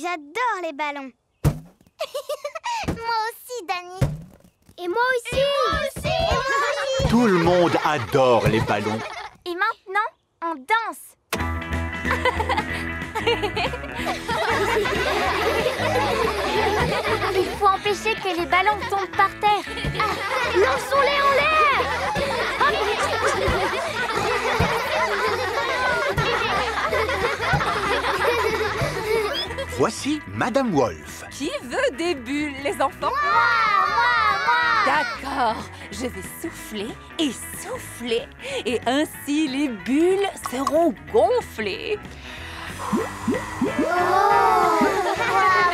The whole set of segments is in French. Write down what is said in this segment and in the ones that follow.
J'adore les ballons. Moi aussi, Dani. Et moi aussi. Et moi aussi. Et moi aussi. Tout le monde adore les ballons. Et maintenant, on danse. Il faut empêcher que les ballons tombent par terre. Lançons-les en l'air. Voici Madame Wolf. Qui veut des bulles, les enfants? Moi. D'accord, je vais souffler et souffler. Et ainsi, les bulles seront gonflées. Wow,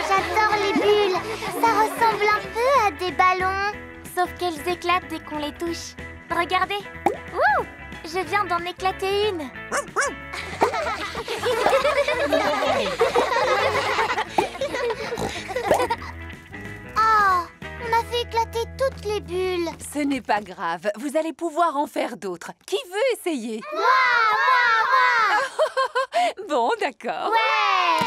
j'adore les bulles. Ça ressemble un peu à des ballons. Sauf qu'elles éclatent dès qu'on les touche. Regardez. Ouh, je viens d'en éclater une. Oh, on a fait éclater toutes les bulles. Ce n'est pas grave, vous allez pouvoir en faire d'autres. Qui veut essayer? Moi. Bon, d'accord. Ouais.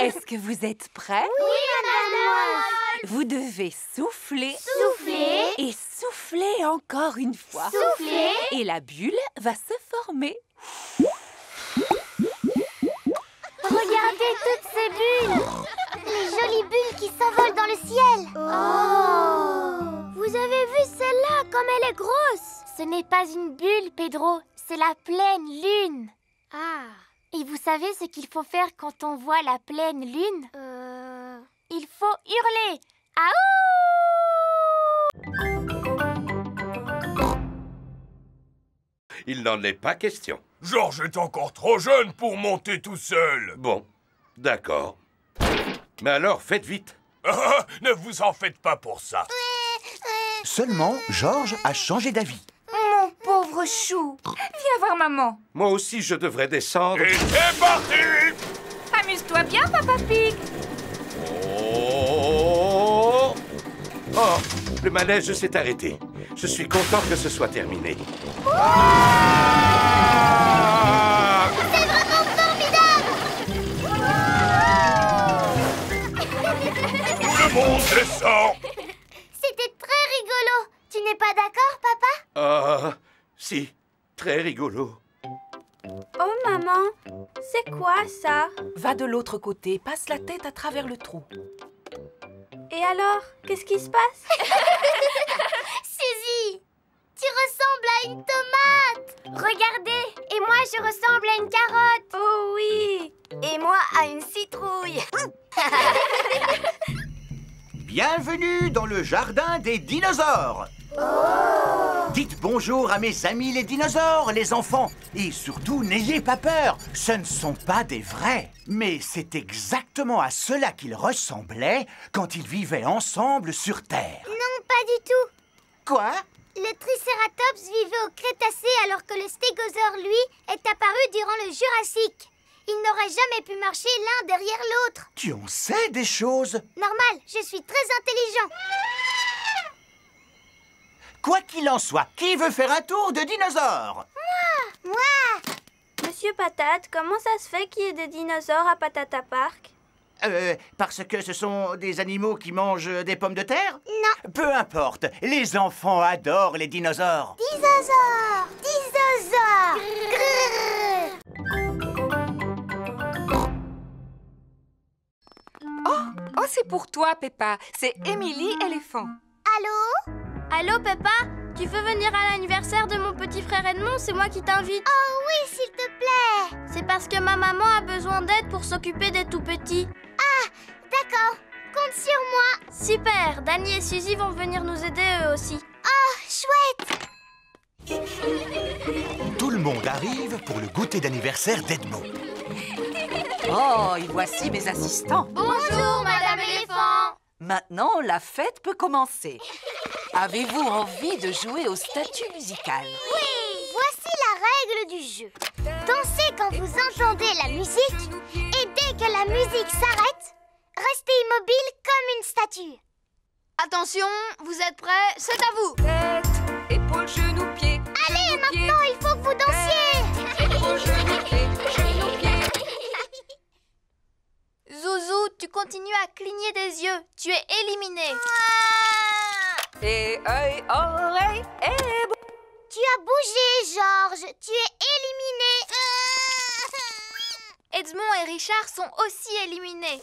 Est-ce que vous êtes prêts? Oui, madame. Vous devez souffler. Souffler. Et souffler encore une fois. Souffler. Et la bulle va se former. Regardez toutes ces bulles. Les jolies bulles qui s'envolent dans le ciel. Oh. Vous avez vu celle-là, comme elle est grosse? Ce n'est pas une bulle, Pedro. C'est la pleine lune. Ah. Et vous savez ce qu'il faut faire quand on voit la pleine lune? Il faut hurler. Aouh! Il n'en est pas question. Georges est encore trop jeune pour monter tout seul. Bon, d'accord. Mais alors, faites vite. Ne vous en faites pas pour ça. Seulement, Georges a changé d'avis. Mon pauvre chou. Viens voir maman. Moi aussi, je devrais descendre. Et c'est parti. Amuse-toi bien, Papa Pig. Oh, oh, le manège s'est arrêté. Je suis content que ce soit terminé. Ah! C'est vraiment formidable. Le monde descend. C'était très rigolo. Tu n'es pas d'accord, papa? Ah, si, très rigolo. Oh, maman, c'est quoi ça? Va de l'autre côté, passe la tête à travers le trou. Et alors, qu'est-ce qui se passe? Suzy, tu ressembles à une tomate. Regardez, et moi je ressemble à une carotte. Oh oui. Et moi à une citrouille. Bienvenue dans le jardin des dinosaures. Dites bonjour à mes amis les dinosaures, les enfants. Et surtout, n'ayez pas peur, ce ne sont pas des vrais. Mais c'est exactement à cela qu'ils ressemblaient quand ils vivaient ensemble sur Terre. Non, pas du tout. Quoi? Le Triceratops vivait au Crétacé alors que le Stégosaure, lui, est apparu durant le Jurassique. Ils n'auraient jamais pu marcher l'un derrière l'autre. Tu en sais des choses? Normal, je suis très intelligent. Quoi qu'il en soit, qui veut faire un tour de dinosaures? Moi. Monsieur Patate, comment ça se fait qu'il y ait des dinosaures à Patata Park? Parce que ce sont des animaux qui mangent des pommes de terre? Non. Peu importe, les enfants adorent les dinosaures. Dinosaure. Dinosaure. Grrr. Oh, c'est pour toi, Peppa. C'est Émilie éléphant. Allô? Allô, Peppa? Tu veux venir à l'anniversaire de mon petit frère Edmond? C'est moi qui t'invite. Oh oui, s'il te plaît. C'est parce que ma maman a besoin d'aide pour s'occuper des tout-petits. Ah, d'accord. Compte sur moi. Super! Dani et Suzy vont venir nous aider eux aussi. Oh, chouette. Tout le monde arrive pour le goûter d'anniversaire d'Edmond. Oh, et voici mes assistants. Bonjour, Madame Éléphant. Maintenant, la fête peut commencer. Avez-vous envie de jouer au statut musical? Oui, voici la règle du jeu. Dansez quand vous entendez la musique et dès que la musique s'arrête, restez immobile comme une statue. Attention, vous êtes prêts? C'est à vous! Tête, épaules, genoux, pieds. Allez, maintenant, il faut que vous dansiez. Épaules, genoux, pieds, genoux, pieds. continues à cligner des yeux, tu es éliminé. Et œil, oreille et bouche. Tu as bougé, Georges. Tu es éliminé. Edmond et Richard sont aussi éliminés.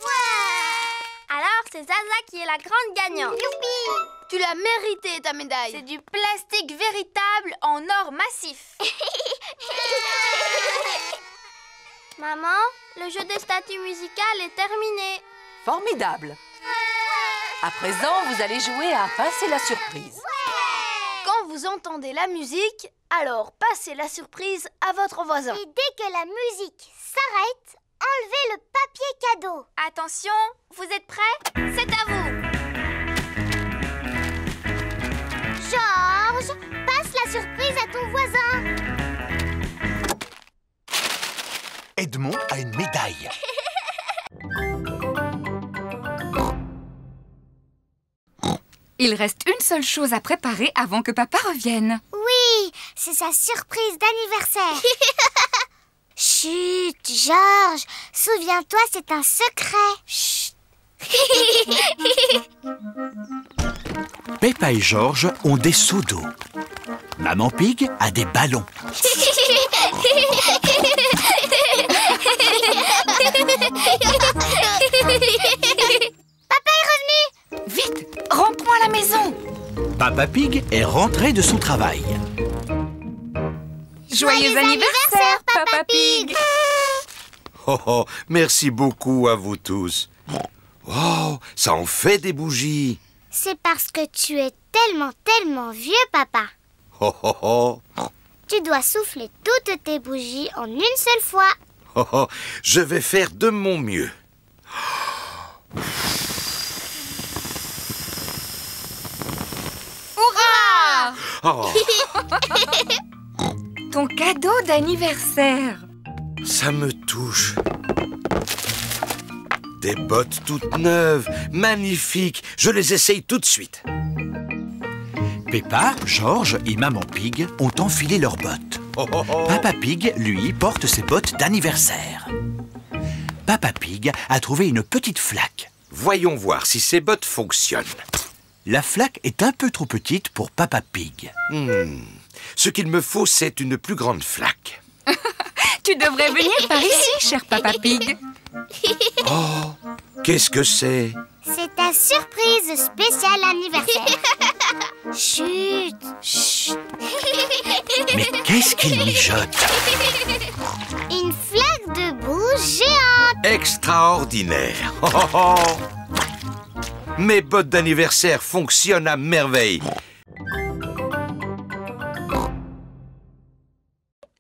Alors, c'est Zaza qui est la grande gagnante. Youpi! Tu l'as mérité, ta médaille. C'est du plastique véritable en or massif. Maman, le jeu des statues musicales est terminé. Formidable. À présent, vous allez jouer à passer la surprise. Quand vous entendez la musique, alors passez la surprise à votre voisin. Et dès que la musique s'arrête, enlevez le papier cadeau. Attention, vous êtes prêts? C'est à vous. Georges, passe la surprise à ton voisin. Edmond a une médaille. Il reste une seule chose à préparer avant que papa revienne. Oui, c'est sa surprise d'anniversaire. Chut, Georges, souviens-toi, c'est un secret. Chut. Peppa et Georges ont des seaux d'eau. Maman Pig a des ballons. Papa est revenu. Vite, rentrons à la maison. Papa Pig est rentré de son travail. Joyeux anniversaire, Papa Pig. Oh, oh, merci beaucoup à vous tous. Wow, ça en fait des bougies. C'est parce que tu es tellement vieux, papa. Oh, oh, oh. Tu dois souffler toutes tes bougies en une seule fois. Oh, oh, je vais faire de mon mieux. Hurrah! Oh, Ton cadeau d'anniversaire. ça me touche. Des bottes toutes neuves, magnifiques. Je les essaye tout de suite. Peppa, Georges et Maman Pig ont enfilé leurs bottes. Oh, oh, oh. Papa Pig, lui, porte ses bottes d'anniversaire. Papa Pig a trouvé une petite flaque. Voyons voir si ces bottes fonctionnent. La flaque est un peu trop petite pour Papa Pig. Ce qu'il me faut, c'est une plus grande flaque. Tu devrais venir par ici, cher Papa Pig. Qu'est-ce que c'est? C'est ta surprise spéciale anniversaire. Chut, chut. Mais qu'est-ce qu'il mijote? Une flaque de boue géante. Extraordinaire. Oh, oh, oh. Mes bottes d'anniversaire fonctionnent à merveille.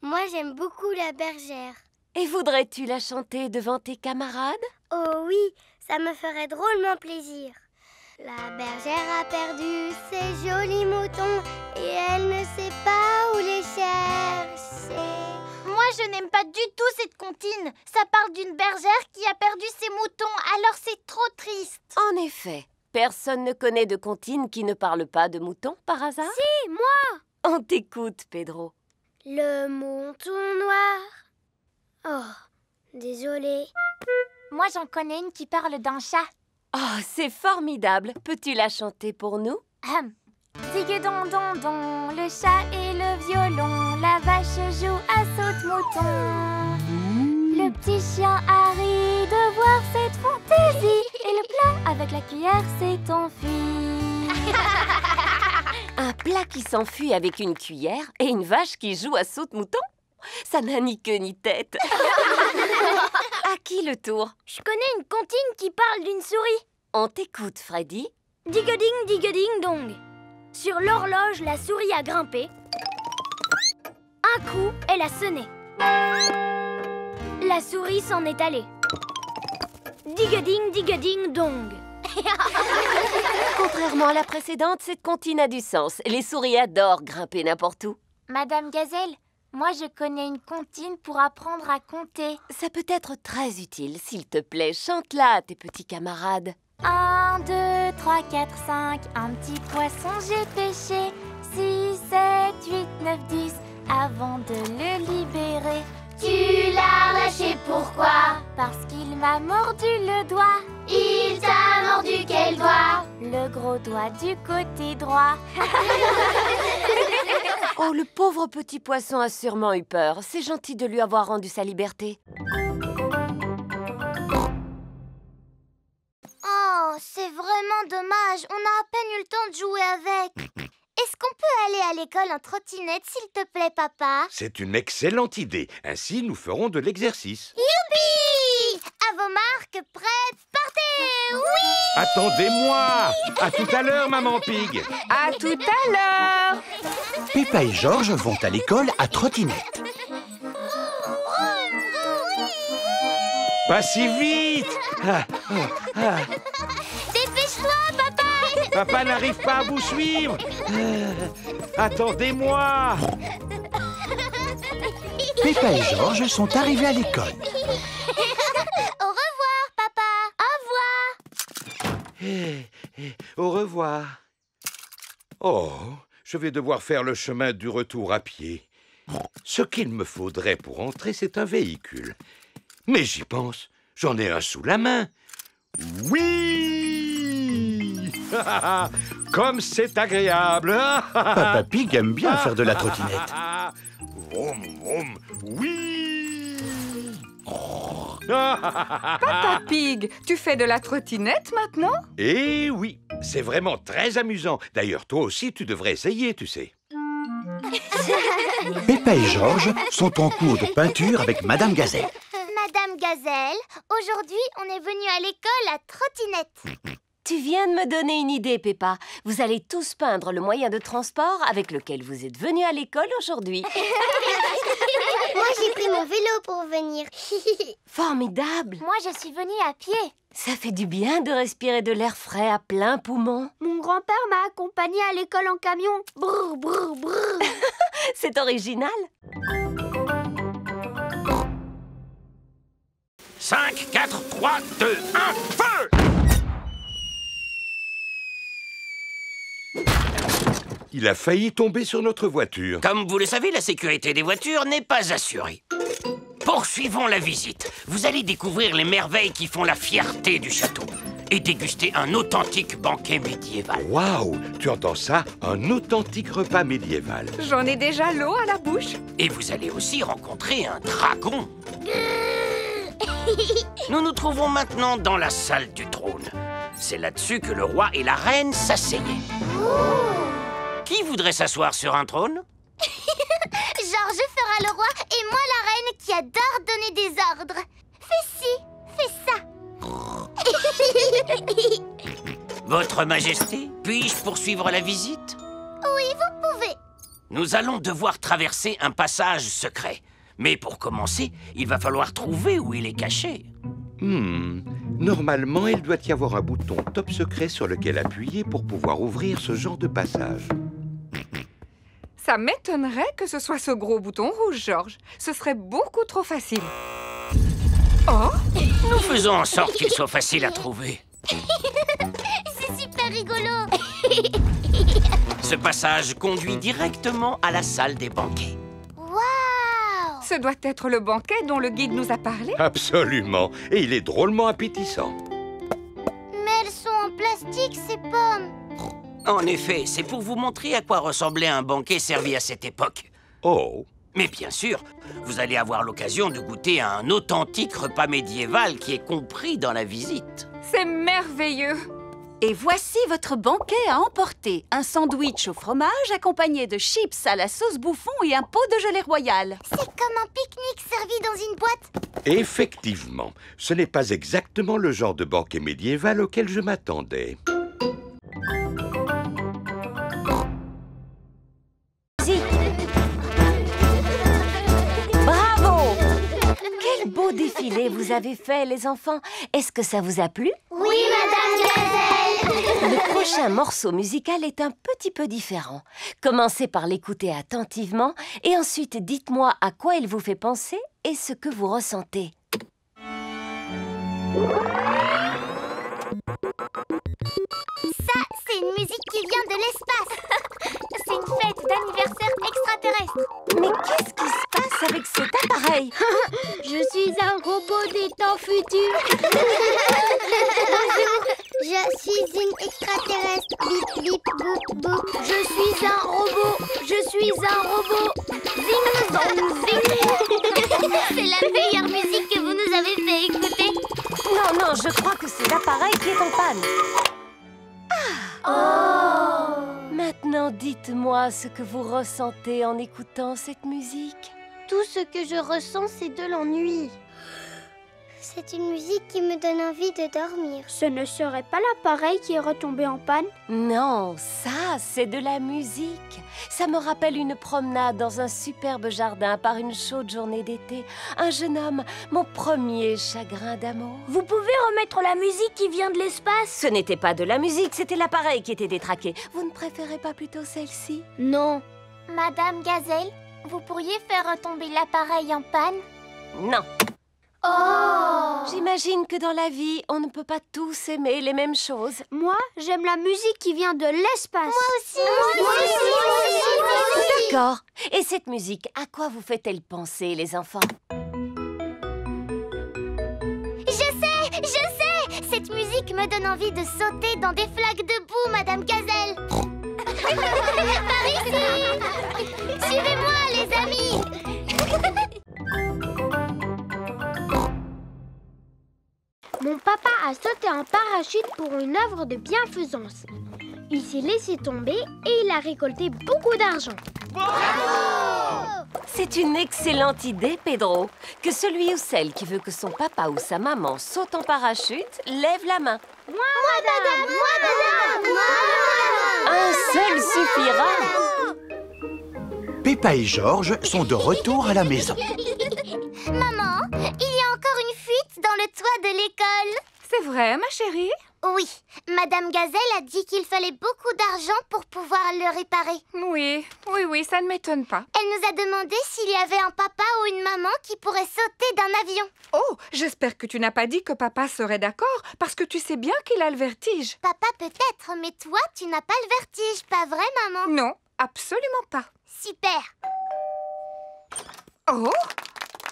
Moi, j'aime beaucoup la bergère. Et voudrais-tu la chanter devant tes camarades? Oh oui, ça me ferait drôlement plaisir. La bergère a perdu ses jolis moutons et elle ne sait pas où les chercher. Moi, je n'aime pas du tout cette comptine. Ça parle d'une bergère qui a perdu ses moutons, alors c'est trop triste. En effet, personne ne connaît de comptine qui ne parle pas de moutons par hasard? Si, moi. On t'écoute, Pedro. Le mouton noir. Oh, désolée. Moi, j'en connais une qui parle d'un chat. Oh, c'est formidable. Peux-tu la chanter pour nous? Digue-don-don-don, le chat et le violon, la vache joue à saute-mouton. Le petit chien a ri de voir cette fantaisie et le plat avec la cuillère s'est enfui. Un plat qui s'enfuit avec une cuillère et une vache qui joue à saute-mouton? Ça n'a ni queue ni tête. À qui le tour? Je connais une comptine qui parle d'une souris. On t'écoute, Freddy. Digue-ding, dong. Sur l'horloge, la souris a grimpé. Un coup, elle a sonné. La souris s'en est allée. Digue-ding, dong. Contrairement à la précédente, cette comptine a du sens. Les souris adorent grimper n'importe où. Madame Gazelle, moi je connais une comptine pour apprendre à compter. Ça peut être très utile. S'il te plaît, chante-la à tes petits camarades. 1, 2, 3, 4, 5, un petit poisson j'ai pêché. 6, 7, 8, 9, 10, avant de le libérer. Tu l'as lâché, pourquoi? Parce qu'il m'a mordu le doigt. Il t'a mordu quel doigt? Le gros doigt du côté droit. Oh, le pauvre petit poisson a sûrement eu peur. C'est gentil de lui avoir rendu sa liberté. Oh, c'est vraiment dommage. On a à peine eu le temps de jouer avec. Est-ce qu'on peut aller à l'école en trottinette, s'il te plaît, papa? C'est une excellente idée. Ainsi, nous ferons de l'exercice. Youpi! À vos marques, prêtes, partez! Oui! Attendez-moi! À tout à l'heure, maman Pig. À tout à l'heure! Peppa et Georges vont à l'école à trottinette. Pas si vite! Dépêche-toi, papa! Papa n'arrive pas à vous suivre. Attendez-moi! Peppa et Georges sont arrivés à l'école. Au revoir, papa! Au revoir! Au revoir. Oh, je vais devoir faire le chemin du retour à pied. Ce qu'il me faudrait pour entrer, c'est un véhicule. Mais j'y pense, j'en ai un sous la main. Oui! Comme c'est agréable! Papa Pig aime bien faire de la trottinette. Vroom, vroom, oui! Papa Pig, tu fais de la trottinette maintenant? Eh oui, c'est vraiment très amusant. D'ailleurs, toi aussi, tu devrais essayer, tu sais. Peppa et Georges sont en cours de peinture avec Madame Gazelle. Madame Gazelle, aujourd'hui, on est venu à l'école à trottinette. Tu viens de me donner une idée, Peppa. Vous allez tous peindre le moyen de transport avec lequel vous êtes venus à l'école aujourd'hui. Moi, j'ai pris mon vélo pour venir. Formidable! Moi, je suis venue à pied. Ça fait du bien de respirer de l'air frais à plein poumon. Mon grand-père m'a accompagnée à l'école en camion. Brrr, brrr, brrr. C'est original. 5, 4, 3, 2, 1, feu! Il a failli tomber sur notre voiture. Comme vous le savez, la sécurité des voitures n'est pas assurée. Poursuivons la visite. Vous allez découvrir les merveilles qui font la fierté du château et déguster un authentique banquet médiéval. Waouh! Tu entends ça? Un authentique repas médiéval. J'en ai déjà l'eau à la bouche. Et vous allez aussi rencontrer un dragon. Nous nous trouvons maintenant dans la salle du trône. C'est là-dessus que le roi et la reine s'asseyaient. Qui voudrait s'asseoir sur un trône? Georges fera le roi et moi la reine qui adore donner des ordres. Fais ci, fais ça. Votre Majesté, puis-je poursuivre la visite? Oui, vous pouvez. Nous allons devoir traverser un passage secret. Mais pour commencer, il va falloir trouver où il est caché. Normalement, il doit y avoir un bouton top secret sur lequel appuyer pour pouvoir ouvrir ce genre de passage. Ça m'étonnerait que ce soit ce gros bouton rouge, Georges. Ce serait beaucoup trop facile. Oh! Nous faisons en sorte qu'il soit facile à trouver. C'est super rigolo. Ce passage conduit directement à la salle des banquets. Waouh! Ce doit être le banquet dont le guide nous a parlé. Absolument. Et il est drôlement appétissant. Mais elles sont en plastique, ces pommes. En effet, c'est pour vous montrer à quoi ressemblait un banquet servi à cette époque. Oh! Mais bien sûr, vous allez avoir l'occasion de goûter à un authentique repas médiéval qui est compris dans la visite. C'est merveilleux. Et voici votre banquet à emporter. Un sandwich au fromage accompagné de chips à la sauce bouffon et un pot de gelée royale. C'est comme un pique-nique servi dans une boîte. Effectivement, ce n'est pas exactement le genre de banquet médiéval auquel je m'attendais. Bravo! Quel beau défilé vous avez fait, les enfants. Est-ce que ça vous a plu? Oui, Madame Gazelle. Le prochain morceau musical est un petit peu différent. Commencez par l'écouter attentivement et ensuite dites-moi à quoi il vous fait penser et ce que vous ressentez. Ça, c'est une musique qui vient de l'espace. C'est une fête d'anniversaire extraterrestre. Mais qu'est-ce qui se passe avec cet appareil? Je suis un robot des temps futurs. extraterrestre. Bip, bip, boop, boop. Je suis un robot. Je suis un robot. Zing, zong, zing. C'est la meilleure musique que vous nous avez fait écouter. Non, non, je crois que c'est l'appareil qui est en panne. Maintenant, dites-moi ce que vous ressentez en écoutant cette musique. Tout ce que je ressens, c'est de l'ennui. C'est une musique qui me donne envie de dormir. Ce ne serait pas l'appareil qui est retombé en panne? Non, ça, c'est de la musique. Ça me rappelle une promenade dans un superbe jardin par une chaude journée d'été. Un jeune homme, mon premier chagrin d'amour. Vous pouvez remettre la musique qui vient de l'espace? Ce n'était pas de la musique, c'était l'appareil qui était détraqué. Vous ne préférez pas plutôt celle-ci? Non. Madame Gazelle, vous pourriez faire retomber l'appareil en panne? Non. Oh! J'imagine que dans la vie, on ne peut pas tous aimer les mêmes choses. Moi, j'aime la musique qui vient de l'espace. Moi aussi! Moi aussi! D'accord. Et cette musique, à quoi vous fait-elle penser, les enfants? Je sais! Cette musique me donne envie de sauter dans des flaques de boue, Madame Gazelle. Par ici! Suivez-moi, les amis! Mon papa a sauté en parachute pour une œuvre de bienfaisance. Il s'est laissé tomber et il a récolté beaucoup d'argent. C'est une excellente idée, Pedro. Que celui ou celle qui veut que son papa ou sa maman saute en parachute, lève la main. Moi, madame! Un seul suffira. Peppa et Georges sont de retour à la maison. Maman, il y a encore une fuite dans le toit de l'école. C'est vrai, ma chérie? Oui, Madame Gazelle a dit qu'il fallait beaucoup d'argent pour pouvoir le réparer. Oui, ça ne m'étonne pas. Elle nous a demandé s'il y avait un papa ou une maman qui pourrait sauter d'un avion. Oh, j'espère que tu n'as pas dit que papa serait d'accord, parce que tu sais bien qu'il a le vertige. Papa peut-être, mais toi, tu n'as pas le vertige, pas vrai, maman? Non, absolument pas. Super. Oh!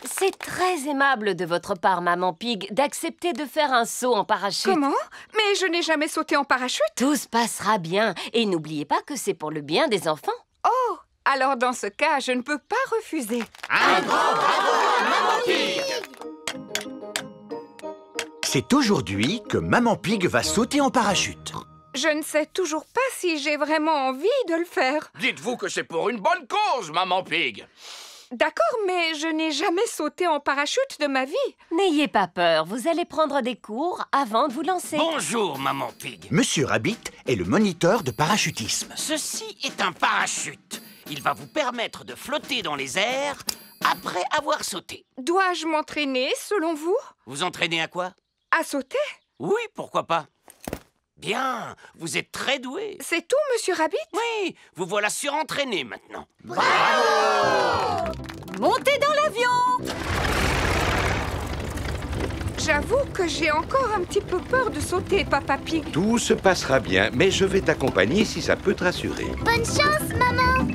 C'est très aimable de votre part, Maman Pig, d'accepter de faire un saut en parachute. Comment? Mais je n'ai jamais sauté en parachute. Tout se passera bien. Et n'oubliez pas que c'est pour le bien des enfants. Oh! Alors dans ce cas, je ne peux pas refuser. Un grand bravo à Maman Pig! C'est aujourd'hui que Maman Pig va sauter en parachute. Je ne sais toujours pas si j'ai vraiment envie de le faire. Dites-vous que c'est pour une bonne cause, Maman Pig. D'accord, mais je n'ai jamais sauté en parachute de ma vie. N'ayez pas peur, vous allez prendre des cours avant de vous lancer. Bonjour, Maman Pig. Monsieur Rabbit est le moniteur de parachutisme. Ceci est un parachute. Il va vous permettre de flotter dans les airs après avoir sauté. Dois-je m'entraîner, selon vous? Vous entraînez à quoi? À sauter? Oui, pourquoi pas. Bien, vous êtes très doué. C'est tout, Monsieur Rabbit? Oui, vous voilà surentraîné maintenant. Montez dans l'avion! J'avoue que j'ai encore un petit peu peur de sauter, Papa Pig. Tout se passera bien, mais je vais t'accompagner si ça peut te rassurer. Bonne chance, maman!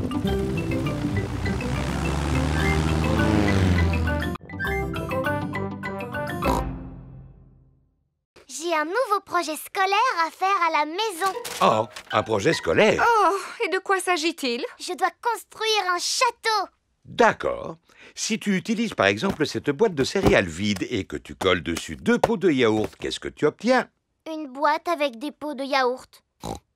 J'ai un nouveau projet scolaire à faire à la maison. Oh, un projet scolaire. Oh, et de quoi s'agit-il? Je dois construire un château. D'accord. Si tu utilises par exemple cette boîte de céréales vide et que tu colles dessus 2 pots de yaourt, qu'est-ce que tu obtiens? Une boîte avec des pots de yaourt.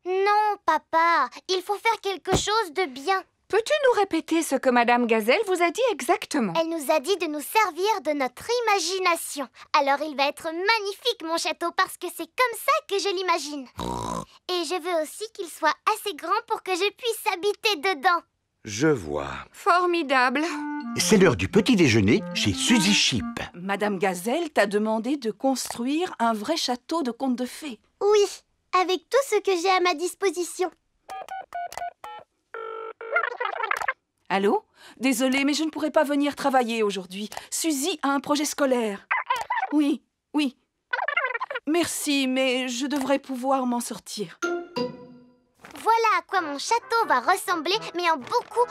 Non, papa, il faut faire quelque chose de bien. Peux-tu nous répéter ce que Madame Gazelle vous a dit exactement? Elle nous a dit de nous servir de notre imagination. Alors il va être magnifique, mon château, parce que c'est comme ça que je l'imagine. Et je veux aussi qu'il soit assez grand pour que je puisse habiter dedans. Je vois. Formidable. C'est l'heure du petit déjeuner chez Suzy Chip. Madame Gazelle t'a demandé de construire un vrai château de conte de fées. Oui, avec tout ce que j'ai à ma disposition. Allô? Désolée, mais je ne pourrai pas venir travailler aujourd'hui. Suzy a un projet scolaire. Oui. Merci, mais je devrais pouvoir m'en sortir. Voilà à quoi mon château va ressembler, mais en beaucoup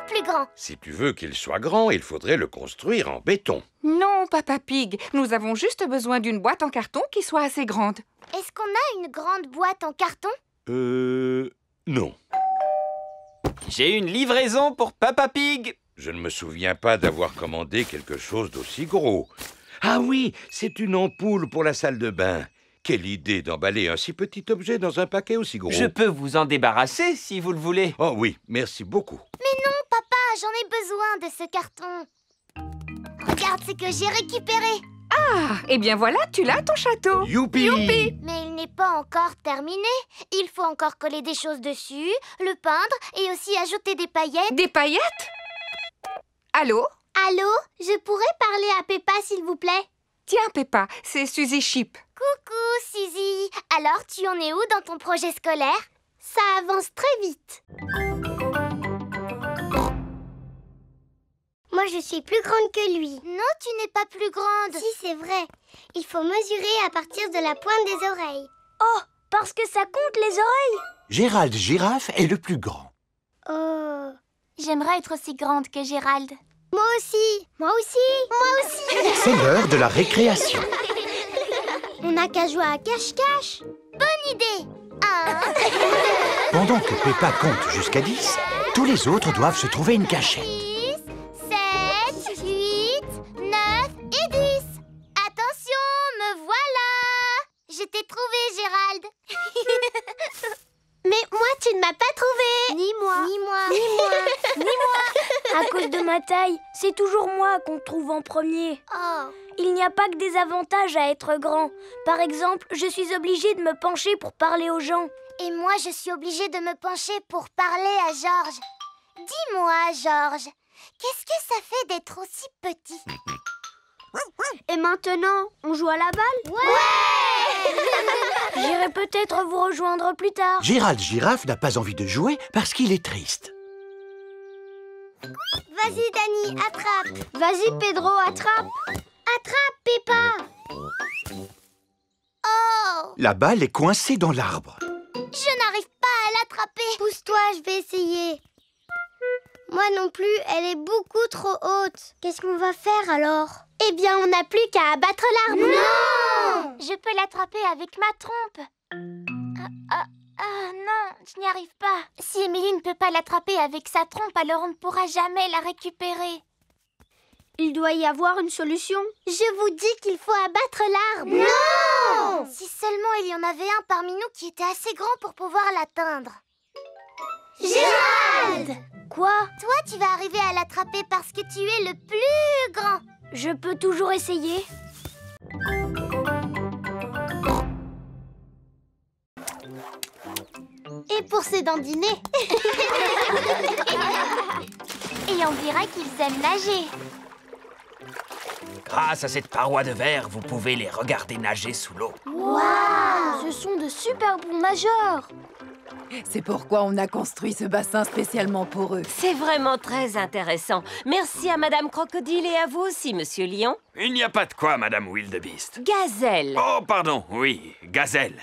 plus grand. Si tu veux qu'il soit grand, il faudrait le construire en béton. Non, Papa Pig, nous avons juste besoin d'une boîte en carton qui soit assez grande. Est-ce qu'on a une grande boîte en carton? Non. J'ai une livraison pour Papa Pig. Je ne me souviens pas d'avoir commandé quelque chose d'aussi gros. Ah oui, c'est une ampoule pour la salle de bain. Quelle idée d'emballer un si petit objet dans un paquet aussi gros. Je peux vous en débarrasser si vous le voulez. Oh oui, merci beaucoup. Mais non, papa, j'en ai besoin de ce carton. Regarde ce que j'ai récupéré. Ah, eh bien voilà, tu l'as ton château. Youpi! Youpi! Mais il n'est pas encore terminé. Il faut encore coller des choses dessus, le peindre et aussi ajouter des paillettes. Des paillettes? Allô? Allô? Je pourrais parler à Peppa, s'il vous plaît? Tiens, Peppa, c'est Suzy Sheep. Coucou, Suzy. Alors, tu en es où dans ton projet scolaire? Ça avance très vite. Moi, je suis plus grande que lui. Non, tu n'es pas plus grande. Si, c'est vrai. Il faut mesurer à partir de la pointe des oreilles. Oh, parce que ça compte les oreilles? Gérald Girafe est le plus grand. Oh. J'aimerais être aussi grande que Gérald. Moi aussi. Moi aussi. Moi aussi. C'est l'heure de la récréation. On n'a qu'à jouer à cache-cache. Bonne idée. Pendant que Peppa compte jusqu'à 10, tous les autres doivent se trouver une cachette. 7, 8, 9 et 10. Attention, me voilà. Je t'ai trouvé, Gérald. Mais moi, tu ne m'as pas trouvé. Ni moi. Ni moi. Ni moi. Ni moi. À cause de ma taille, c'est toujours moi qu'on trouve en premier. Oh. Il n'y a pas que des avantages à être grand. Par exemple, je suis obligée de me pencher pour parler aux gens. Et moi, je suis obligée de me pencher pour parler à Georges. Dis-moi, Georges, qu'est-ce que ça fait d'être aussi petit? Et maintenant, on joue à la balle? Ouais. J'irai peut-être vous rejoindre plus tard. Gérald Girafe n'a pas envie de jouer parce qu'il est triste. Vas-y, Dani, attrape. Vas-y, Pedro, attrape. Attrape, Peppa. Oh. La balle est coincée dans l'arbre. Je n'arrive pas à l'attraper. Pousse-toi, je vais essayer. Moi non plus, elle est beaucoup trop haute. Qu'est-ce qu'on va faire alors? Eh bien, on n'a plus qu'à abattre l'arbre. Non! Je peux l'attraper avec ma trompe. Non, je n'y arrive pas. Si Émilie ne peut pas l'attraper avec sa trompe, alors on ne pourra jamais la récupérer. Il doit y avoir une solution. Je vous dis qu'il faut abattre l'arbre. Non! Si seulement il y en avait un parmi nous qui était assez grand pour pouvoir l'atteindre. Gérald! Quoi? Toi, tu vas arriver à l'attraper parce que tu es le plus grand. Je peux toujours essayer. Et pour se dandiner. Et on dirait qu'ils aiment nager. Grâce à cette paroi de verre, vous pouvez les regarder nager sous l'eau. Waouh! Ce sont de super bons nageurs. C'est pourquoi on a construit ce bassin spécialement pour eux. C'est vraiment très intéressant. Merci à Madame Crocodile et à vous aussi, Monsieur Lion. Il n'y a pas de quoi, Madame Wildebeest. Gazelle. Oh, pardon, oui, gazelle.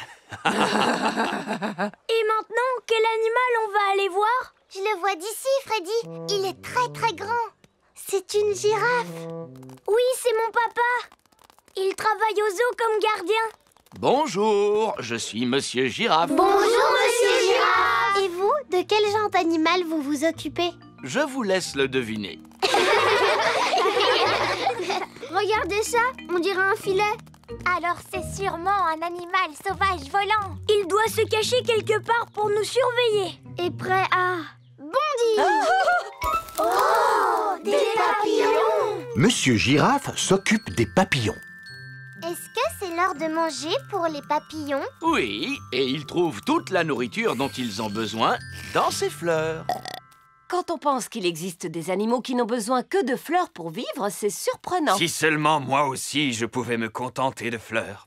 Et maintenant, quel animal on va aller voir? Je le vois d'ici, Freddy. Il est très très grand. C'est une girafe. Oui, c'est mon papa. Il travaille au zoo comme gardien. Bonjour, je suis Monsieur Girafe. Bonjour, Monsieur Girafe. Et vous, de quel genre d'animal vous vous occupez? Je vous laisse le deviner. Regardez ça, on dirait un filet. Alors c'est sûrement un animal sauvage volant. Il doit se cacher quelque part pour nous surveiller. Et prêt à bondir. Oh, des papillons. Monsieur Girafe s'occupe des papillons. Est-ce que c'est l'heure de manger pour les papillons? Oui, et ils trouvent toute la nourriture dont ils ont besoin dans ces fleurs. Quand on pense qu'il existe des animaux qui n'ont besoin que de fleurs pour vivre, c'est surprenant. Si seulement moi aussi je pouvais me contenter de fleurs.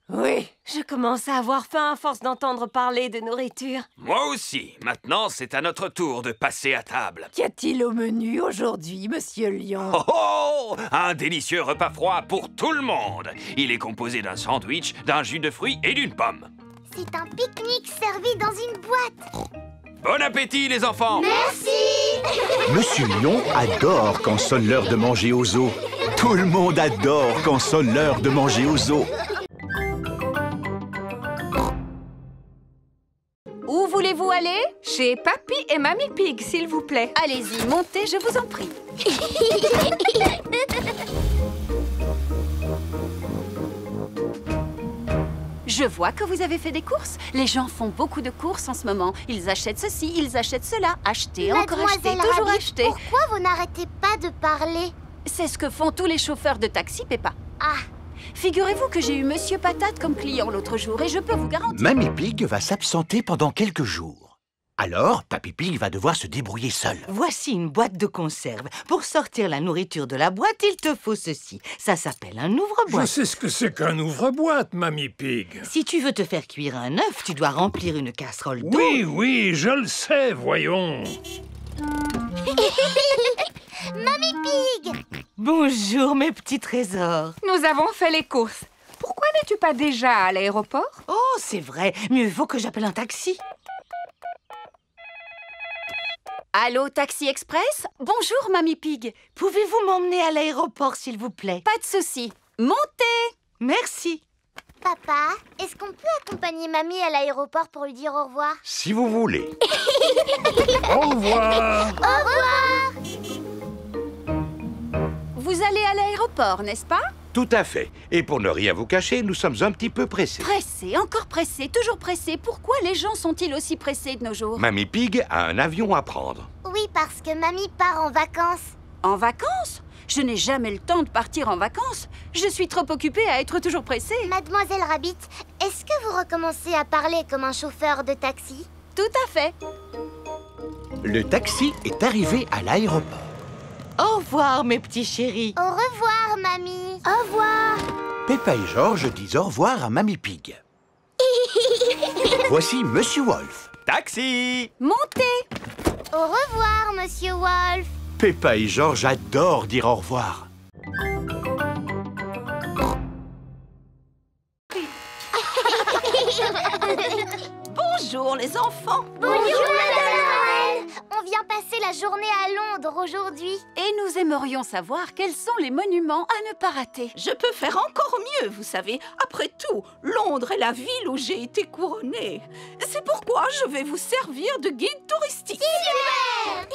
Oui, je commence à avoir faim à force d'entendre parler de nourriture. Moi aussi. Maintenant, c'est à notre tour de passer à table. Qu'y a-t-il au menu aujourd'hui, Monsieur Lion? Oh oh! Un délicieux repas froid pour tout le monde. Il est composé d'un sandwich, d'un jus de fruits et d'une pomme. C'est un pique-nique servi dans une boîte. Bon appétit, les enfants! Merci. Monsieur Lion adore quand sonne l'heure de manger au zoo. Tout le monde adore quand sonne l'heure de manger au zoo. emmener Papy et Mamie Pig, s'il vous plaît. Allez-y, montez, je vous en prie. Je vois que vous avez fait des courses. Les gens font beaucoup de courses en ce moment. Ils achètent ceci, ils achètent cela. Acheter, encore acheter, toujours Rabbit, acheter. Pourquoi vous n'arrêtez pas de parler? C'est ce que font tous les chauffeurs de taxi, Peppa. Ah, Figurez-vous que j'ai eu Monsieur Patate comme client l'autre jour et je peux vous garantir... Mamie Pig va s'absenter pendant quelques jours. Alors, Papy Pig va devoir se débrouiller seul. Voici une boîte de conserve. Pour sortir la nourriture de la boîte, il te faut ceci. Ça s'appelle un ouvre-boîte. Je sais ce que c'est qu'un ouvre-boîte, Mamie Pig. Si tu veux te faire cuire un œuf, tu dois remplir une casserole d'eau. Oui, je le sais, voyons. Mamie Pig! Bonjour, mes petits trésors. Nous avons fait les courses. Pourquoi n'es-tu pas déjà à l'aéroport? Oh, c'est vrai. Mieux vaut que j'appelle un taxi. Allô, Taxi Express? Bonjour, Mamie Pig. Pouvez-vous m'emmener à l'aéroport, s'il vous plaît? Pas de souci. Montez! Merci. Papa, est-ce qu'on peut accompagner Mamie à l'aéroport pour lui dire au revoir? Si vous voulez. Au revoir. Au revoir! Vous allez à l'aéroport, n'est-ce pas? Tout à fait. Et pour ne rien vous cacher, nous sommes un petit peu pressés. Pressé, encore pressé, toujours pressé. Pourquoi les gens sont-ils aussi pressés de nos jours? Mamie Pig a un avion à prendre. Oui, parce que Mamie part en vacances. En vacances? Je n'ai jamais le temps de partir en vacances. Je suis trop occupée à être toujours pressée. Mademoiselle Rabbit, est-ce que vous recommencez à parler comme un chauffeur de taxi? Tout à fait. Le taxi est arrivé à l'aéroport. Au revoir, mes petits chéris. Au revoir, Mamie. Au revoir. Peppa et George disent au revoir à Mamie Pig. Voici Monsieur Wolf. Taxi! Montez! Au revoir, Monsieur Wolf. Peppa et George adorent dire au revoir. Bonjour les enfants. Bonjour, Madame Noël. On vient passer la journée à Londres aujourd'hui. Et nous aimerions savoir quels sont les monuments à ne pas rater. Je peux faire encore mieux, vous savez. Après tout, Londres est la ville où j'ai été couronnée. C'est pourquoi je vais vous servir de guide touristique. Super!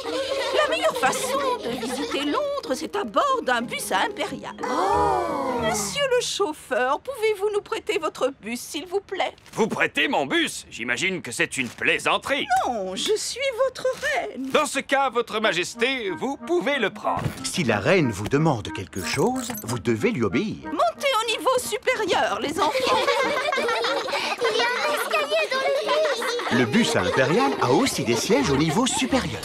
La meilleure façon de visiter Londres, c'est à bord d'un bus à Impérial. Monsieur le chauffeur, pouvez-vous nous prêter votre bus, s'il vous plaît? Vous prêtez mon bus? J'imagine que c'est une plaisanterie. Non, je suis votre reine. Dans ce cas, votre majesté, vous pouvez le prendre. Si la reine vous demande quelque chose, vous devez lui obéir. Montez au niveau supérieur, les enfants. Il y a un escalier dans le bus. Le bus à Impérial a aussi des sièges au niveau supérieur.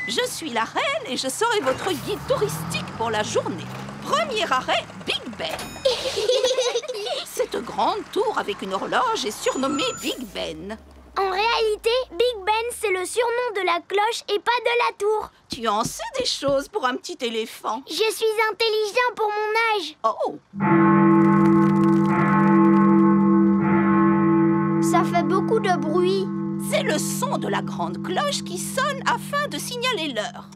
Je suis la reine et je serai votre guide touristique pour la journée. Premier arrêt, Big Ben. Cette grande tour avec une horloge est surnommée Big Ben. En réalité, Big Ben, c'est le surnom de la cloche et pas de la tour. Tu en sais des choses pour un petit éléphant. Je suis intelligent pour mon âge. Oh! Ça fait beaucoup de bruit. C'est le son de la grande cloche qui sonne afin de signaler l'heure.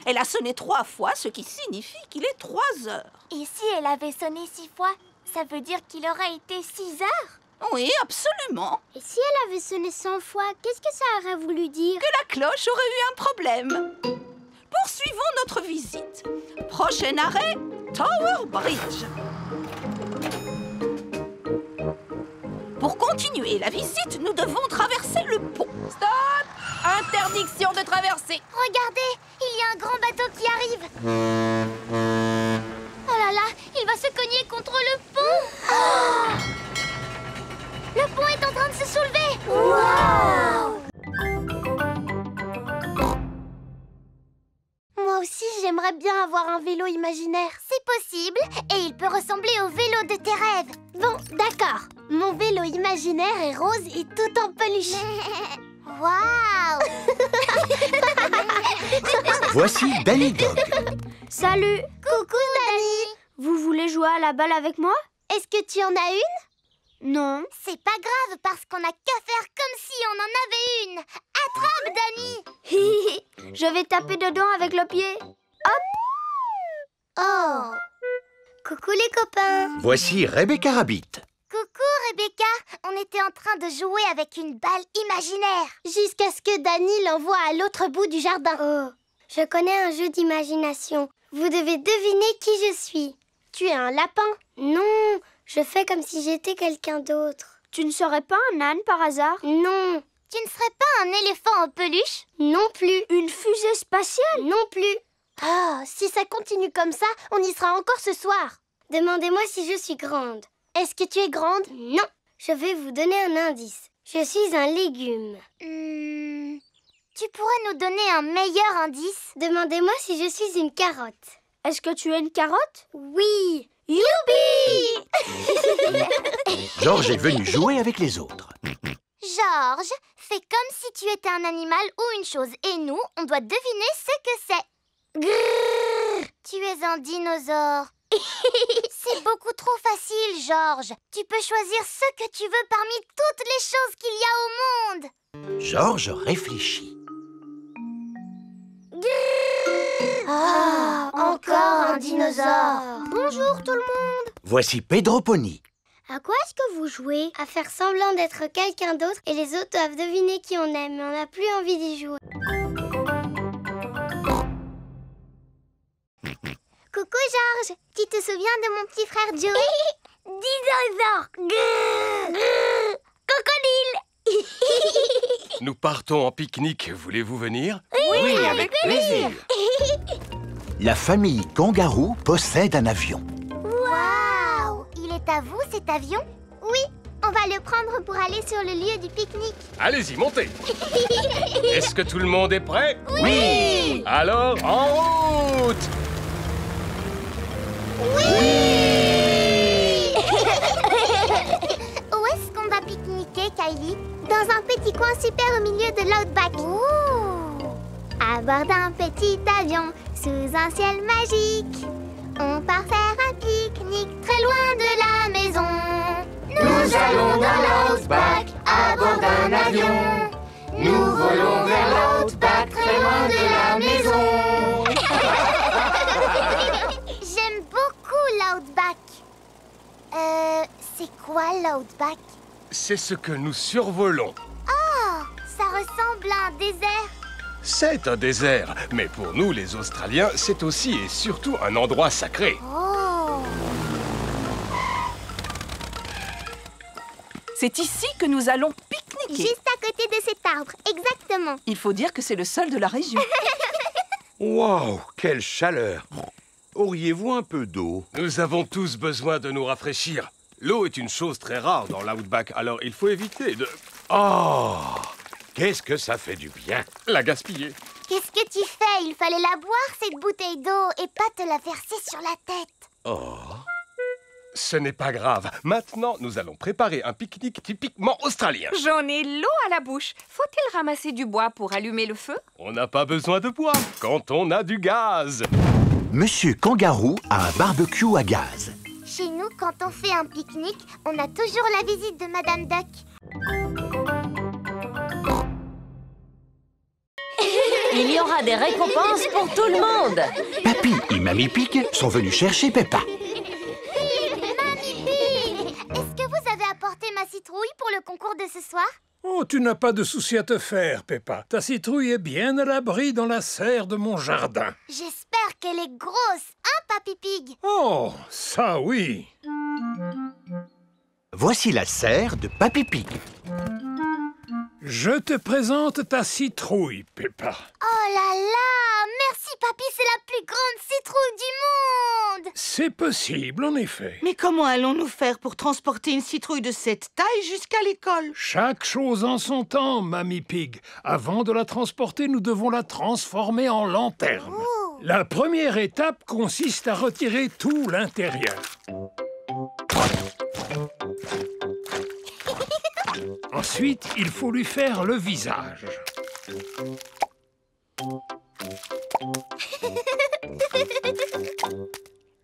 Elle a sonné 3 fois, ce qui signifie qu'il est 3 heures. Et si elle avait sonné 6 fois, ça veut dire qu'il aurait été 6 heures? Oui, absolument. Et si elle avait sonné 100 fois, qu'est-ce que ça aurait voulu dire? Que la cloche aurait eu un problème. Poursuivons notre visite. Prochain arrêt, Tower Bridge. Pour continuer la visite, nous devons traverser le pont. Stop! Interdiction de traverser. Regardez, il y a un grand bateau qui arrive. Oh là là, il va se cogner contre le pont. Oh! Le pont est en train de se soulever. Wow! Moi aussi, j'aimerais bien avoir un vélo imaginaire. C'est possible, et il peut ressembler au vélo de tes rêves. Bon, d'accord. Mon vélo imaginaire est rose et tout en peluche. Waouh! Voici Danny Dog. Salut. Coucou, Danny. Vous voulez jouer à la balle avec moi? Est-ce que tu en as une? Non. C'est pas grave, parce qu'on n'a qu'à faire comme si on en avait une. Attrape, Danny. Je vais taper dedans avec le pied. Hop. Oh. Coucou les copains. Voici Rebecca Rabbit. Coucou Rebecca. On était en train de jouer avec une balle imaginaire. Jusqu'à ce que Danny l'envoie à l'autre bout du jardin. Oh, je connais un jeu d'imagination. Vous devez deviner qui je suis. Tu es un lapin? Non, je fais comme si j'étais quelqu'un d'autre. Tu ne serais pas un âne par hasard? Non. Tu ne serais pas un éléphant en peluche? Non plus. Une fusée spatiale? Non plus. Ah, si ça continue comme ça, on y sera encore ce soir. Demandez-moi si je suis grande. Est-ce que tu es grande? Non. Je vais vous donner un indice. Je suis un légume. Tu pourrais nous donner un meilleur indice? Demandez-moi si je suis une carotte. Est-ce que tu es une carotte? Oui. Youpi! Georges est venu jouer avec les autres. Georges, fais comme si tu étais un animal ou une chose. Et nous, on doit deviner ce que c'est. Grrr, tu es un dinosaure. C'est beaucoup trop facile, Georges. Tu peux choisir ce que tu veux parmi toutes les choses qu'il y a au monde. Georges réfléchit. Ah, encore un dinosaure. Bonjour tout le monde. Voici Pedro Pony. À quoi est-ce que vous jouez? À faire semblant d'être quelqu'un d'autre et les autres doivent deviner qui on aime, mais on n'a plus envie d'y jouer. Coucou Georges, tu te souviens de mon petit frère Joe? Dinosaure. Crocodile. Nous partons en pique-nique, voulez-vous venir? Oui, avec plaisir. La famille Kangaroo possède un avion. Waouh! Il est à vous cet avion? Oui, on va le prendre pour aller sur le lieu du pique-nique. Allez-y, montez. Est-ce que tout le monde est prêt? Oui! Alors, en route! Oui! Où est-ce qu'on va pique-niquer, Kylie? Dans un petit coin super au milieu de l'outback. À bord d'un petit avion, sous un ciel magique, on part faire un pique-nique très loin de la maison. Nous allons dans l'outback, à bord d'un avion. Nous volons vers l'outback, très loin de la maison. J'aime beaucoup l'outback. C'est quoi l'outback? C'est ce que nous survolons. Oh, ça ressemble à un désert. C'est un désert, mais pour nous, les Australiens, c'est aussi et surtout un endroit sacré. Oh. C'est ici que nous allons pique-niquer. Juste à côté de cet arbre, exactement. Il faut dire que c'est le seul de la région. Waouh, quelle chaleur! Auriez-vous un peu d'eau? Nous avons tous besoin de nous rafraîchir. L'eau est une chose très rare dans l'outback, alors il faut éviter de... Oh! Qu'est-ce que ça fait du bien! La gaspiller. Qu'est-ce que tu fais? Il fallait la boire, cette bouteille d'eau, et pas te la verser sur la tête. Oh! Ce n'est pas grave. Maintenant, nous allons préparer un pique-nique typiquement australien. J'en ai l'eau à la bouche. Faut-il ramasser du bois pour allumer le feu? On n'a pas besoin de bois quand on a du gaz. Monsieur Kangaroo a un barbecue à gaz. Chez nous, quand on fait un pique-nique, on a toujours la visite de Madame Duck. Il y aura des récompenses pour tout le monde. Papy et Mamie Pig sont venus chercher Peppa. Mamie Pig, est-ce que vous avez apporté ma citrouille pour le concours de ce soir? Oh, tu n'as pas de souci à te faire, Peppa. Ta citrouille est bien à l'abri dans la serre de mon jardin. J'espère qu'elle est grosse, hein, Papy Pig? Oh, ça oui. Voici la serre de Papy Pig. Je te présente ta citrouille, Peppa. Oh là là! Merci, Papy, c'est la plus grande citrouille du monde! C'est possible, en effet. Mais comment allons-nous faire pour transporter une citrouille de cette taille jusqu'à l'école? Chaque chose en son temps, Mamie Pig. Avant de la transporter, nous devons la transformer en lanterne. Oh. La première étape consiste à retirer tout l'intérieur. Ensuite, il faut lui faire le visage.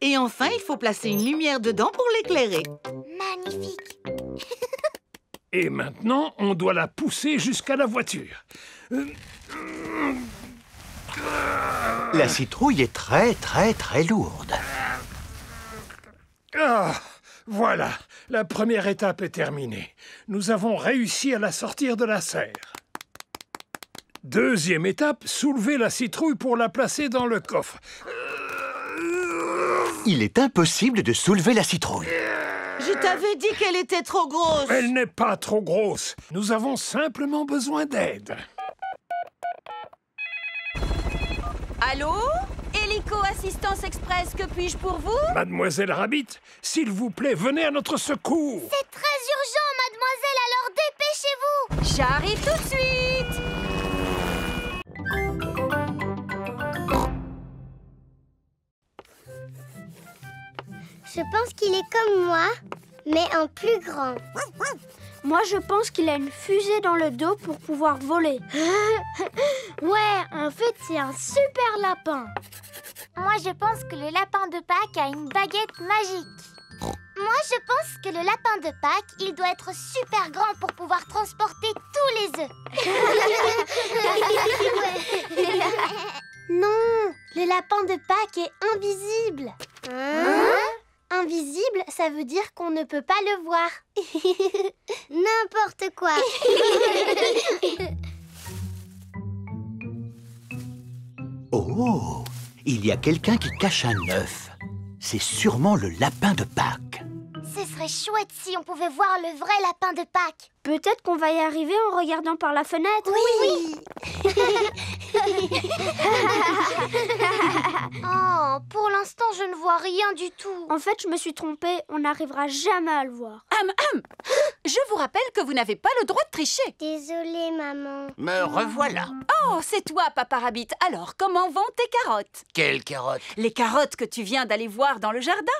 Et enfin, il faut placer une lumière dedans pour l'éclairer. Magnifique! Et maintenant, on doit la pousser jusqu'à la voiture. La citrouille est très lourde. Ah, voilà. La première étape est terminée. Nous avons réussi à la sortir de la serre. Deuxième étape, soulever la citrouille pour la placer dans le coffre. Il est impossible de soulever la citrouille. Je t'avais dit qu'elle était trop grosse. Elle n'est pas trop grosse. Nous avons simplement besoin d'aide. Allô? Hélico Assistance Express, que puis-je pour vous? Mademoiselle Rabbit, s'il vous plaît, venez à notre secours. C'est très urgent, mademoiselle, alors dépêchez-vous. J'arrive tout de suite. Je pense qu'il est comme moi, mais en plus grand. Moi, je pense qu'il a une fusée dans le dos pour pouvoir voler. Ouais, en fait, c'est un super lapin. Moi, je pense que le lapin de Pâques a une baguette magique. Moi, je pense que le lapin de Pâques, il doit être super grand pour pouvoir transporter tous les œufs. Non, le lapin de Pâques est invisible. Invisible, ça veut dire qu'on ne peut pas le voir. N'importe quoi. Oh, il y a quelqu'un qui cache un œuf. C'est sûrement le lapin de Pâques. Ce serait chouette si on pouvait voir le vrai lapin de Pâques. Peut-être qu'on va y arriver en regardant par la fenêtre. Oui. Oh, pour l'instant, je ne vois rien du tout. En fait, je me suis trompée. On n'arrivera jamais à le voir. Je vous rappelle que vous n'avez pas le droit de tricher. Désolée, maman. Me revoilà. Oh, c'est toi, Papa Rabbit. Alors, comment vont tes carottes? Quelles carottes? Les carottes que tu viens d'aller voir dans le jardin.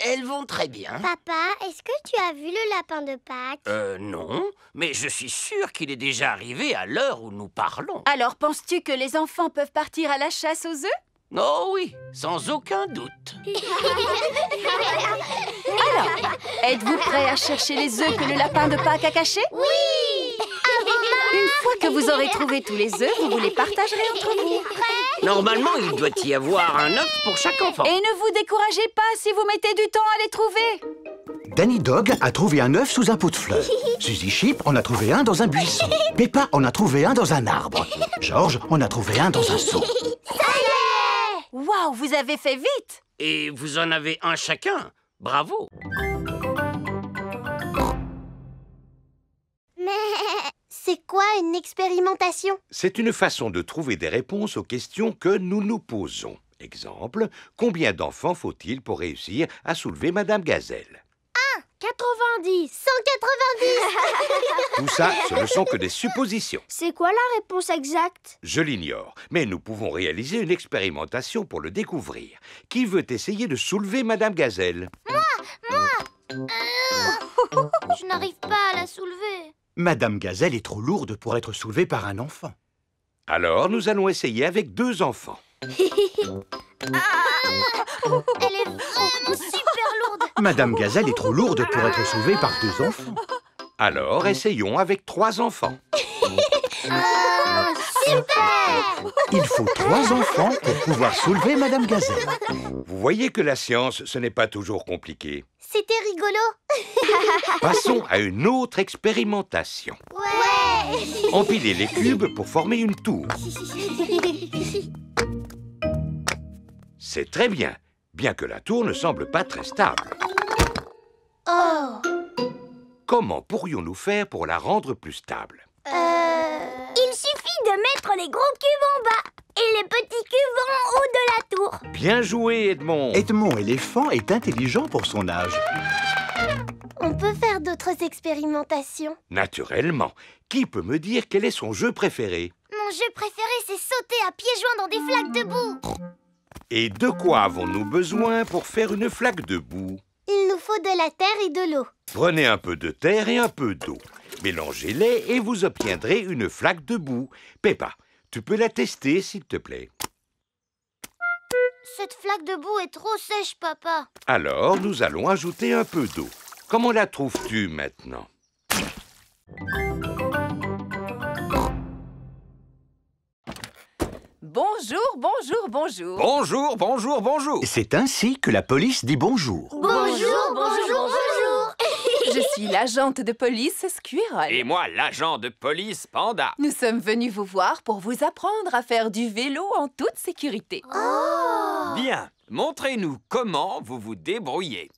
Elles vont très bien. Papa, est-ce que tu as vu le lapin de Pâques? Non, mais je suis sûr qu'il est déjà arrivé à l'heure où nous parlons. Alors, penses-tu que les enfants peuvent partir à la chasse aux œufs? Oh oui, sans aucun doute. Alors, êtes-vous prêts à chercher les œufs que le lapin de Pâques a cachés? Oui. Une fois que vous aurez trouvé tous les œufs, vous les partagerez entre vous. Normalement, il doit y avoir un œuf pour chaque enfant. Et ne vous découragez pas si vous mettez du temps à les trouver. Danny Dog a trouvé un œuf sous un pot de fleurs. Suzy Sheep en a trouvé un dans un buisson. Peppa en a trouvé un dans un arbre. George en a trouvé un dans un seau. Ça y est! Waouh, vous avez fait vite! Et vous en avez un chacun. Bravo. Mais c'est quoi une expérimentation? C'est une façon de trouver des réponses aux questions que nous nous posons. Exemple, combien d'enfants faut-il pour réussir à soulever Madame Gazelle? 90. 190. Tout ça, ce ne sont que des suppositions. C'est quoi la réponse exacte? Je l'ignore, mais nous pouvons réaliser une expérimentation pour le découvrir. Qui veut essayer de soulever Madame Gazelle? Moi. Je n'arrive pas à la soulever. Madame Gazelle est trop lourde pour être soulevée par un enfant. Alors, nous allons essayer avec 2 enfants. Elle est vraiment super lourde. Madame Gazelle est trop lourde pour être soulevée par 2 enfants. Alors, essayons avec 3 enfants. Super! Il faut 3 enfants pour pouvoir soulever Madame Gazelle. Vous voyez que la science, ce n'est pas toujours compliqué. C'était rigolo. Passons à une autre expérimentation. Ouais. Empiler les cubes pour former une tour. C'est très bien, bien que la tour ne semble pas très stable. Oh. Comment pourrions-nous faire pour la rendre plus stable? Il suffit de mettre les gros cubes en bas et les petits cubes en haut de la tour. Bien joué, Edmond. Edmond éléphant est intelligent pour son âge. On peut faire d'autres expérimentations. Naturellement. Qui peut me dire quel est son jeu préféré? Mon jeu préféré, c'est sauter à pieds joints dans des flaques de boue. Et de quoi avons-nous besoin pour faire une flaque de boue? Il nous faut de la terre et de l'eau. Prenez un peu de terre et un peu d'eau. Mélangez-les et vous obtiendrez une flaque de boue. Peppa, tu peux la tester, s'il te plaît. Cette flaque de boue est trop sèche, papa. Alors, nous allons ajouter un peu d'eau. Comment la trouves-tu maintenant? Bonjour, bonjour, bonjour. Bonjour, bonjour, bonjour. C'est ainsi que la police dit bonjour. Bonjour, bonjour, bonjour. suis l'agente de police Squirrel. Et moi, l'agent de police Panda. Nous sommes venus vous voir pour vous apprendre à faire du vélo en toute sécurité. Oh! Bien, montrez-nous comment vous vous débrouillez.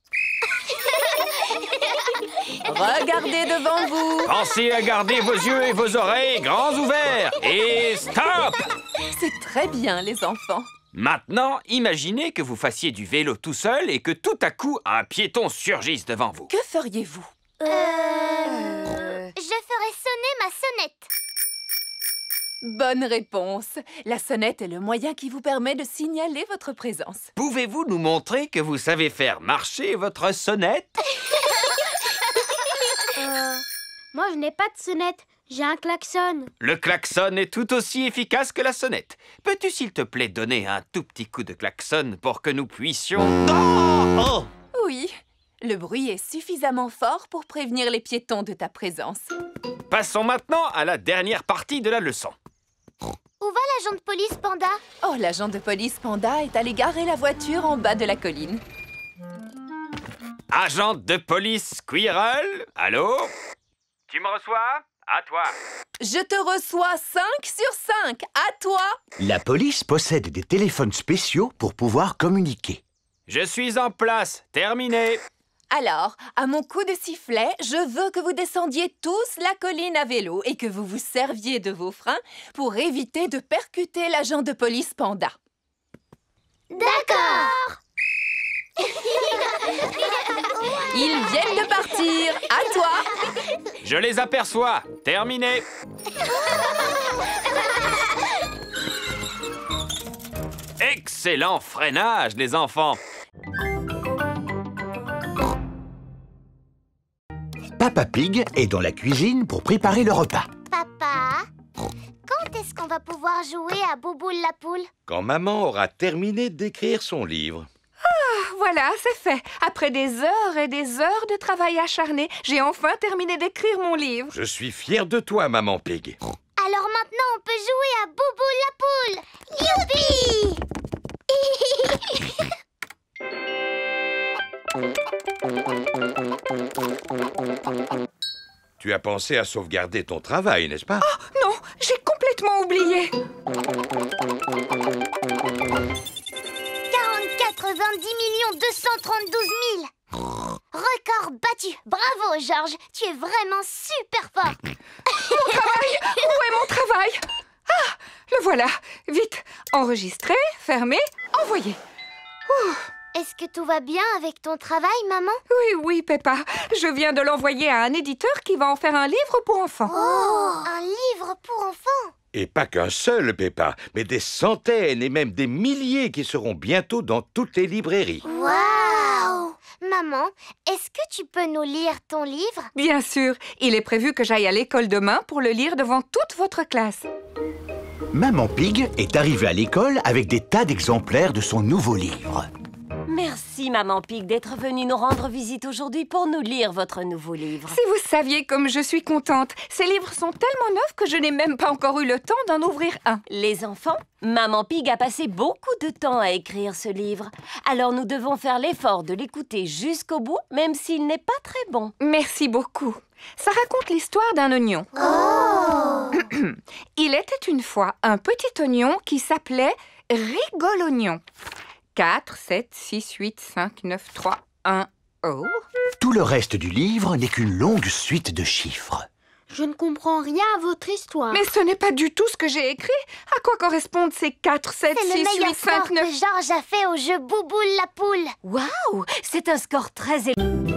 Regardez devant vous. Pensez à garder vos yeux et vos oreilles grands ouverts. Et stop! C'est très bien, les enfants. Maintenant, imaginez que vous fassiez du vélo tout seul et que tout à coup, un piéton surgisse devant vous. Que feriez-vous? Je ferais sonner ma sonnette. Bonne réponse. La sonnette est le moyen qui vous permet de signaler votre présence. Pouvez-vous nous montrer que vous savez faire marcher votre sonnette? Moi, je n'ai pas de sonnette. J'ai un klaxon. Le klaxon est tout aussi efficace que la sonnette. Peux-tu, s'il te plaît, donner un tout petit coup de klaxon pour que nous puissions... Oh! Oui, le bruit est suffisamment fort pour prévenir les piétons de ta présence. Passons maintenant à la dernière partie de la leçon. Où va l'agent de police Panda? Oh, l'agent de police Panda est allé garer la voiture en bas de la colline. Agent de police Squirrel, allô? Tu me reçois? À toi. Je te reçois 5 sur 5. À toi. La police possède des téléphones spéciaux pour pouvoir communiquer. Je suis en place. Terminé. Alors, à mon coup de sifflet, je veux que vous descendiez tous la colline à vélo et que vous vous serviez de vos freins pour éviter de percuter l'agent de police Panda. D'accord. Ils viennent de partir. À toi. Je les aperçois. Terminé. Excellent freinage, les enfants. Papa Pig est dans la cuisine pour préparer le repas. Papa, quand est-ce qu'on va pouvoir jouer à Bouboule la poule? Quand maman aura terminé d'écrire son livre. Voilà, c'est fait. Après des heures et des heures de travail acharné, j'ai enfin terminé d'écrire mon livre. Je suis fier de toi, maman Pig. Alors maintenant, on peut jouer à Bouboule la poule. Youpi! Tu as pensé à sauvegarder ton travail, n'est-ce pas? Oh non, j'ai complètement oublié. 90 232 000. Record battu. Bravo, Georges. Tu es vraiment super fort. Mon travail! Où est mon travail? Ah, le voilà. Vite, enregistrer, fermer, envoyer. Est-ce que tout va bien avec ton travail, maman? Oui, Peppa. Je viens de l'envoyer à un éditeur qui va en faire un livre pour enfants. Oh, un livre pour enfants? Et pas qu'un seul, Peppa, mais des centaines et même des milliers qui seront bientôt dans toutes les librairies. Waouh! Maman, est-ce que tu peux nous lire ton livre? Bien sûr. Il est prévu que j'aille à l'école demain pour le lire devant toute votre classe. Maman Pig est arrivée à l'école avec des tas d'exemplaires de son nouveau livre. Merci, Maman Pig, d'être venue nous rendre visite aujourd'hui pour nous lire votre nouveau livre. Si vous saviez comme je suis contente. Ces livres sont tellement neufs que je n'ai même pas encore eu le temps d'en ouvrir un. Les enfants, Maman Pig a passé beaucoup de temps à écrire ce livre. Alors nous devons faire l'effort de l'écouter jusqu'au bout, même s'il n'est pas très bon. Merci beaucoup. Ça raconte l'histoire d'un oignon. Oh! Il était une fois un petit oignon qui s'appelait Rigolognon. 4, 7, 6, 8, 5, 9, 3, 1, oh. Tout le reste du livre n'est qu'une longue suite de chiffres. Je ne comprends rien à votre histoire. Mais ce n'est pas du tout ce que j'ai écrit. À quoi correspondent ces 4, 7, 6, 8, 5, 9... que Georges a fait au jeu Bouboule la poule. Waouh! C'est un score très élevé.